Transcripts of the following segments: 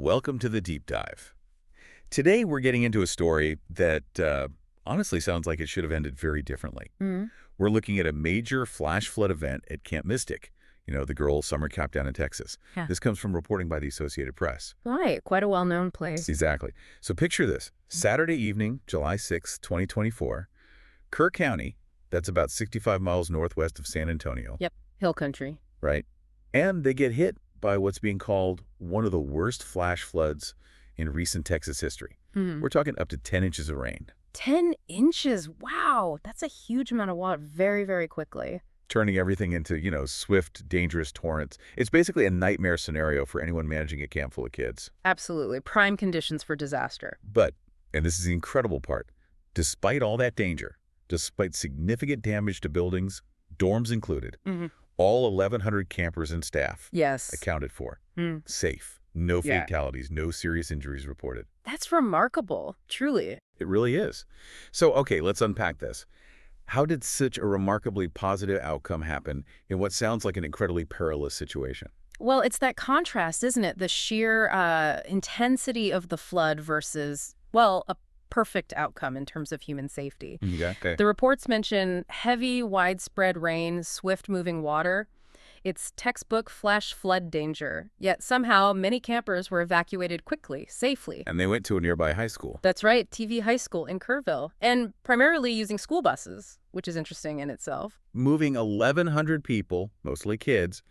Welcome to the Deep Dive. Today we're getting into a story that honestly sounds like it should have ended very differently. Mm. We're looking at a major flash flood event at Camp Mystic, the girls' summer camp down in Texas. Yeah. This comes from reporting by the Associated Press. Right, quite a well-known place. Exactly. So picture this. Saturday evening, July 6, 2024, Kerr County, that's about 65 miles northwest of San Antonio. Yep, hill country. Right? And they get hit by what's being called one of the worst flash floods in recent Texas history. We're talking up to 10 inches of rain. 10 inches, wow, that's a huge amount of water very, very quickly. Turning everything into, swift, dangerous torrents. It's basically a nightmare scenario for anyone managing a camp full of kids. Absolutely, prime conditions for disaster. But, and this is the incredible part, despite all that danger, despite significant damage to buildings, dorms included, all 1,100 campers and staff Yes. accounted for. Mm. Safe. No Yeah. fatalities, no serious injuries reported. That's remarkable, truly. It really is. So, okay, let's unpack this. How did such a remarkably positive outcome happen in what sounds like an incredibly perilous situation? Well, it's that contrast, isn't it? The sheer intensity of the flood versus, well, a perfect outcome in terms of human safety. Okay. The reports mention heavy, widespread rain, swift-moving water. It's textbook flash flood danger. Yet somehow, many campers were evacuated quickly, safely. And they went to a nearby high school. That's right, TV High School in Kerrville, and primarily using school buses, which is interesting in itself. Moving 1,100 people, mostly kids,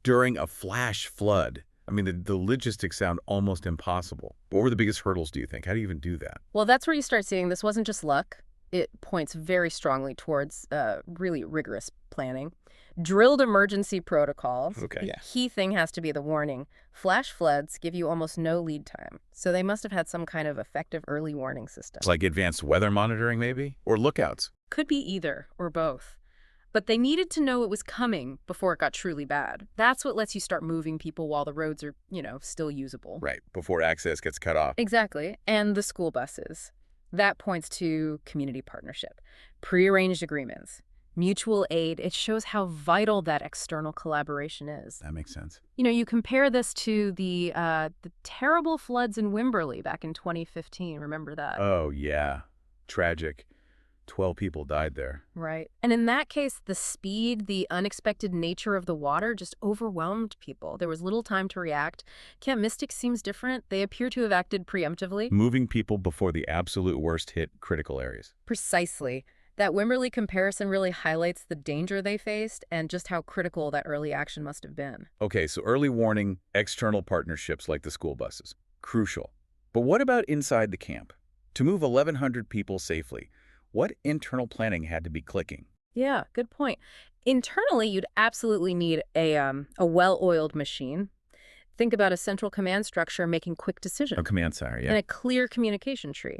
during a flash flood. I mean, the logistics sound almost impossible. What were the biggest hurdles, do you think? How do you even do that? Well, that's where you start seeing this wasn't just luck. It points very strongly towards really rigorous planning. Drilled emergency protocols. Okay. The Yeah. key thing has to be the warning. Flash floods give you almost no lead time, so they must have had some kind of effective early warning system. Like advanced weather monitoring, maybe? Or lookouts? Could be either or both. But they needed to know it was coming before it got truly bad. That's what lets you start moving people while the roads are, still usable. Right, before access gets cut off. Exactly. And the school buses. That points to community partnership, prearranged agreements, mutual aid. It shows how vital that external collaboration is. That makes sense. You compare this to the terrible floods in Wimberley back in 2015. Remember that? Oh, yeah. Tragic. 12 people died there. Right. And in that case, the speed, the unexpected nature of the water just overwhelmed people. There was little time to react. Camp Mystic seems different. They appear to have acted preemptively. Moving people before the absolute worst hit critical areas. Precisely. That Wimberley comparison really highlights the danger they faced and just how critical that early action must have been. Okay, so early warning, external partnerships like the school buses. Crucial. But what about inside the camp? To move 1,100 people safely, what internal planning had to be clicking? Yeah, good point. Internally, you'd absolutely need a well-oiled machine. Think about a central command structure making quick decisions. A command center, yeah. And a clear communication tree.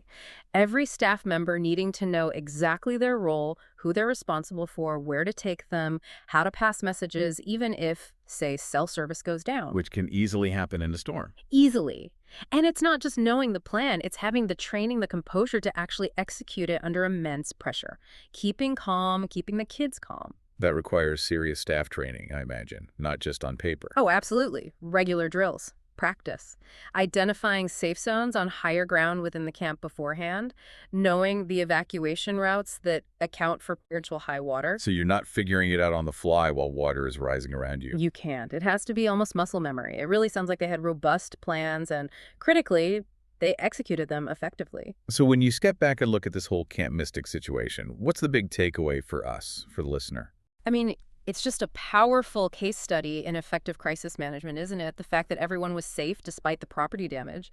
Every staff member needing to know exactly their role, who they're responsible for, where to take them, how to pass messages, even if, say, cell service goes down. Which can easily happen in a storm. Easily. And it's not just knowing the plan, it's having the training, the composure to actually execute it under immense pressure. Keeping calm, keeping the kids calm. That requires serious staff training, I imagine, not just on paper. Oh, absolutely. Regular drills. Practice. Identifying safe zones on higher ground within the camp beforehand. Knowing the evacuation routes that account for potential high water. So you're not figuring it out on the fly while water is rising around you. You can't. It has to be almost muscle memory. It really sounds like they had robust plans and, critically, they executed them effectively. So when you step back and look at this whole Camp Mystic situation, what's the big takeaway for us, for the listener? I mean, it's just a powerful case study in effective crisis management, isn't it? The fact that everyone was safe despite the property damage.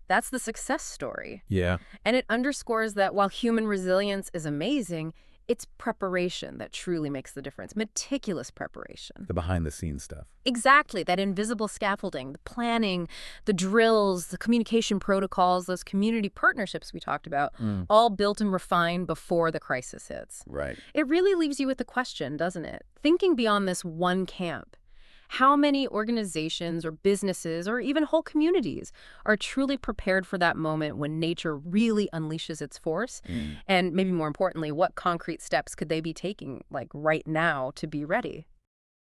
That's the success story. Yeah. And it underscores that while human resilience is amazing, it's preparation that truly makes the difference. Meticulous preparation. The behind-the-scenes stuff. Exactly. That invisible scaffolding, the planning, the drills, the communication protocols, those community partnerships we talked about, all built and refined before the crisis hits. Right. It really leaves you with the question, doesn't it? Thinking beyond this one camp, how many organizations or businesses or even whole communities are truly prepared for that moment when nature really unleashes its force? And maybe more importantly, what concrete steps could they be taking, like right now, to be ready?